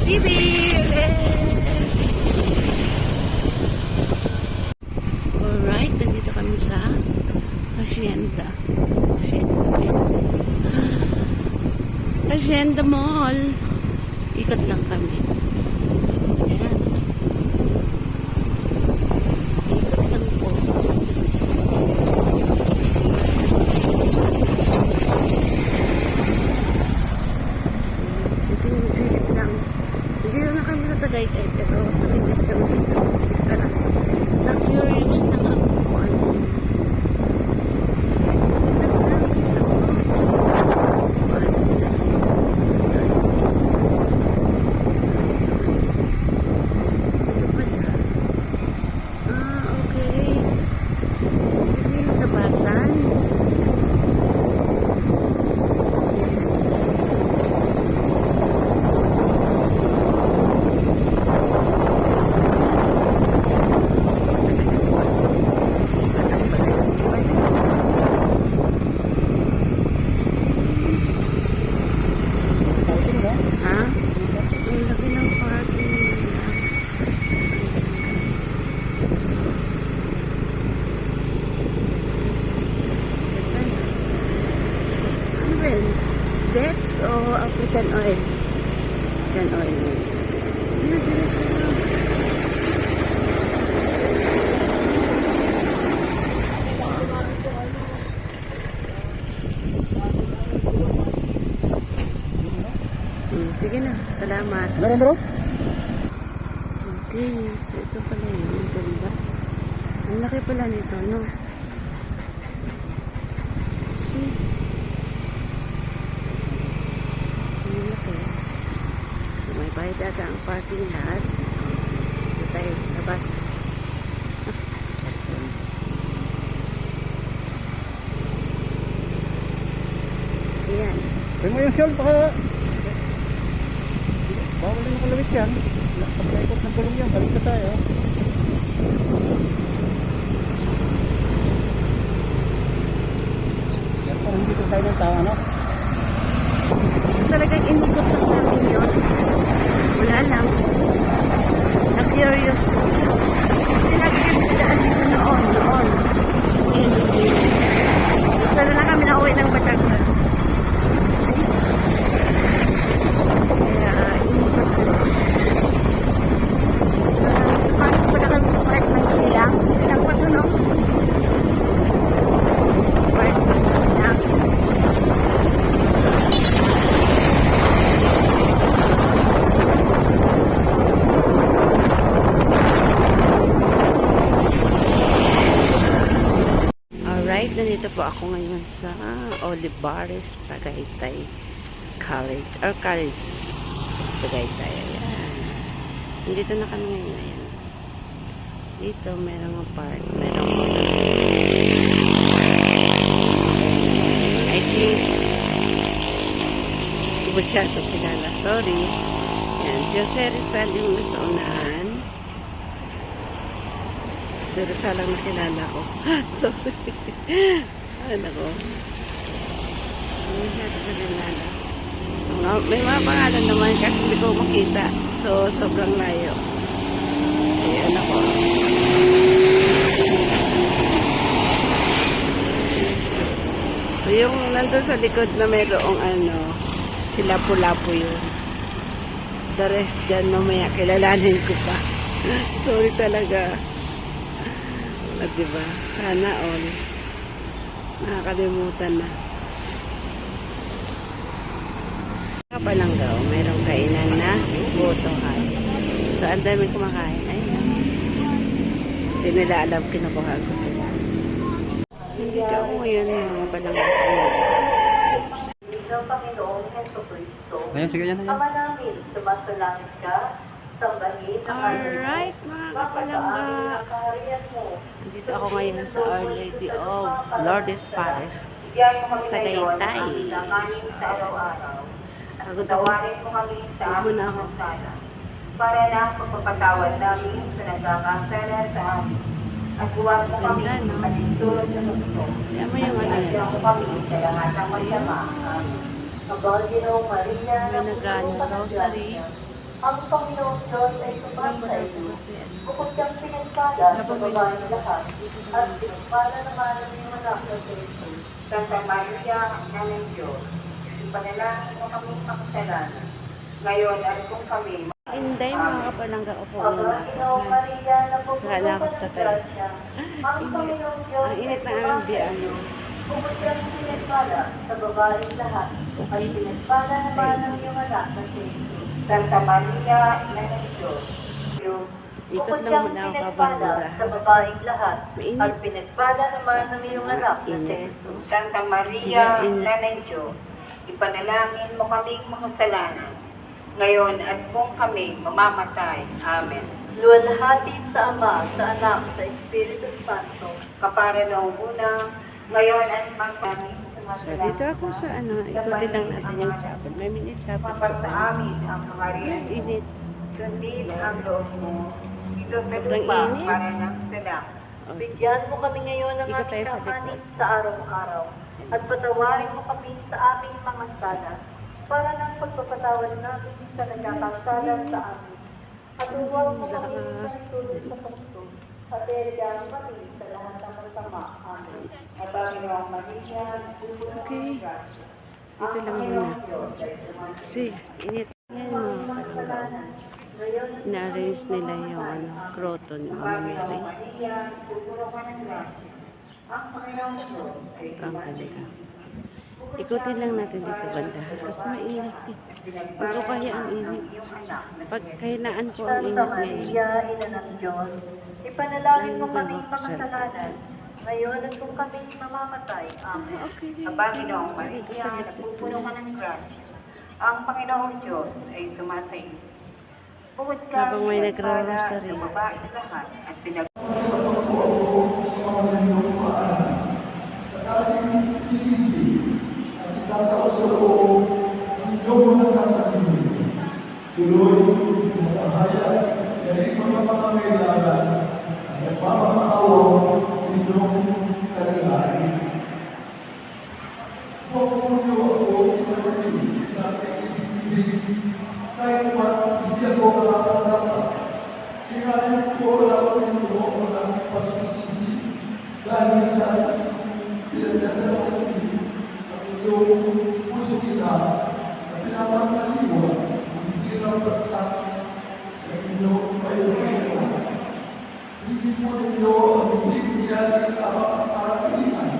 TV! Alright, nandito kami sa Hacienda. Hacienda Mall. Ikot lang kami. Ayan. Ikot lang po. Ito yung silip lang. Hindi na kami sa Tagaytay, pero sa Minit kami dito. Pero na-curious na nga kung ano. Dets o African oil? African oil. Sige na. Salamat. Okay. So ito pala yun. Ang ganda. Ang laki pala nito, no? See? May bayad ata ang parking lot. Ito tayo, labas. Ayan. Pwede mo yung shell, baka bawal na yung kalawit yan. Pagkaikot ng gulong yan, balik ka tayo. Yan parang dito tayo ng tao, ano? Talagang inikot lang namin yun. Wala lang. Na-curious ko. Kasi lagi kami nadaan dito noon. Sana lang kami nauwi ng Batangas. Kaya inikot ko. Parang pala kami sa park ng Silang. Silang pa ito, no? Park ng Silang. Alright, nandito po ako ngayon sa Olivares, Tagaytay College, or College Tagaytay. Ayan. Nandito na kami ngayon. Ayan. Dito, merong park. Merong I think hindi ko siya ito kilala. Sorry. Ayan. Si Jose Rizal yung nasa unahan. Si Rizal lang nakilala ko. Sorry. Ano ko? Hindi siya ito kilala. May mga pangalan naman kasi hindi ko makita. So, sobrang layo. Ayan ako. So, yung nandun sa likod na mayroong ano, Lapu-Lapu yun. The rest dyan, mamaya kilalanin ko pa. Sorry talaga. At diba? Sana all. Nakakalimutan na. Kapalanggaw, mayroong kainan na botohan. So, ang dami kumakain. Ayun. Hindi nila alam kinukuha ko sila. Hindi ka ako ngayon mga balanggas mo. Ayan, sige yan. Alright, mga kapalangga. Dito ako ngayon sa Our Lady of Lourdes Paris, Tagaytay. Pagod ako. Pagod na ako. Para na ang pagpapatawad namin sa nagkakasala sa amin. At huwag mo kami matitulog sa gusto. Yan mo yung ano yan. At kami sa lahat ng masama. Ang Panginoong Maria May nag-ano, rosary. Ang Panginoong Diyos ay Lang ba sumasa daw po iyo. kasi ano? Bukod kang pinagpala sa babaeng lahat, at pinagpala naman ang iyong anak na si Jesus. Santa Maria, Ina ng Diyos, ipanalangin mo kami makasalanan. Ngayon at kung kami Inday, mga kapalangga ko po Aba, muna. Ginoo Maria, Saka na napupuno ako ka ng tatay. grasya. Ang Panginoong Diyos Ang init na ay aming sumasa biyan. iyo. Bukod kang pinagpala sa babaeng lahat, at pinagpala naman ang iyong anak na si Jesus. Santa Maria, Ina ng Diyos, Ikot bukod lang kang muna ako pinagpala kabandura. sa babaeng lahat, Mainit. at pinagpala naman ang iyong anak na si Init. Jesus. Santa Maria, Init. Ina ng Diyos, ipanalangin mo kaming makasalanan, ngayon at kung kami mamamatay. Amen. Luwalhati sa Ama, sa Anak, sa Espiritu Santo, kapara noong una, ngayon at magkami So, dito ako sa ano, ikutin lang natin yung chapel. May mini chapel Mapar pa sa tayo. amin ang kamarian. Ay, init. Sundin ang loob mo. Dito sa Sobrang lupa, init. para ng sila. Okay. Bigyan mo kami ngayon ng Ikot tayo aming sa kakanin likod. sa araw-araw. At patawarin mo kami sa aming mga sala, para ng pagpapatawad namin sa nagkakasala sa amin. At huwag mo kami panitulog sa tukso, at ergaan kami sa lahat ng masama. Amen. At Panginoong Maria, Okay. Dito lang muna. Kasi, init. Yan mga kalangga. Na-arrange nila yung ano, croton, yung Mama Mary. Ang ganda. Ikutin lang natin dito banda. Kasi mainit eh. Hindi ko kaya ang init. Pag kahinaan ko ang Santa init ngayon. Maria, Ina ng Diyos, ipanalangin mo kaming makasalanan, ngayon at kung kami mamamatay. Amen. Okay. Ang Panginoong Maria, napupuno ka ng grasya. Ang Panginoong Diyos ay sumasa iyo. Bukod ka Habang may pinagpala nagra-rosary. sa babaeng lahat at pinag Tatao sa loob ng iyong mga sasabihin. Tuloy, matahaya, yan mga pangangailangan at nagpapakaawa ng inyong kalilain. Huwag mo niyo ako ipagpapalin na kaibigan kahit pa hindi ako karapat-dapat. Kinahin ko lang ang loob ng aking pagsisisi dahil sa pinagdadala ng yung puso kita na pinapangaliwa ang hirap at sakit ng inyong kayo-kayo. Hindi po ninyo ang hindi pinyaling kapapakarapihan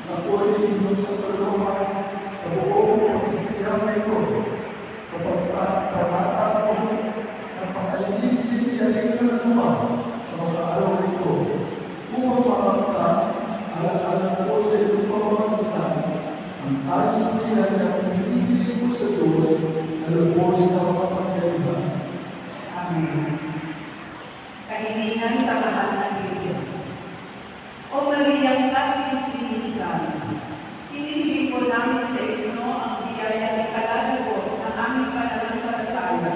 na po ay inyong sa tulungan sa buong pagsisiyang ito sa pagkakamatang ko na pakalinis din yaling ng lumang sa mga araw ito upang makakta alam po sa iyong pamamagitan ang tayong bilang ng pinipili ko sa Diyos na lubos na makapangyarihan. Amen. Kahilingan sa mahal na Biblia. O Maria, Kapis Pinisan, hinihili po namin sa inyo ang biyaya ng kalalago ng aming pananampalataya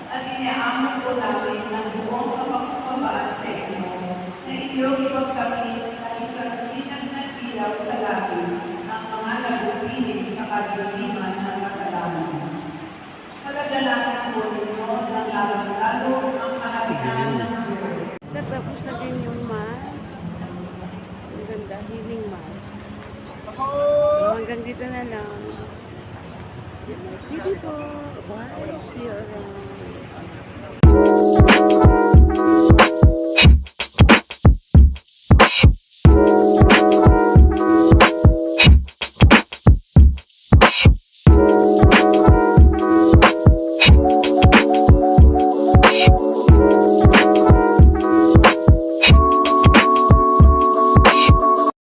at iniaamon po namin ng buong kapagpapabaan sa inyo na iyong ipagkami na isang sinag na ilaw sa langit ang mga nagupiling sa kadiliman ng kasalanan. Pagdalanan po ninyo ng lalong-lalo ang kaharian ng Diyos. Tatapos na din yung mass. Ang ganda, healing mass. So, hanggang dito na lang. Sige po. Bye. See you around.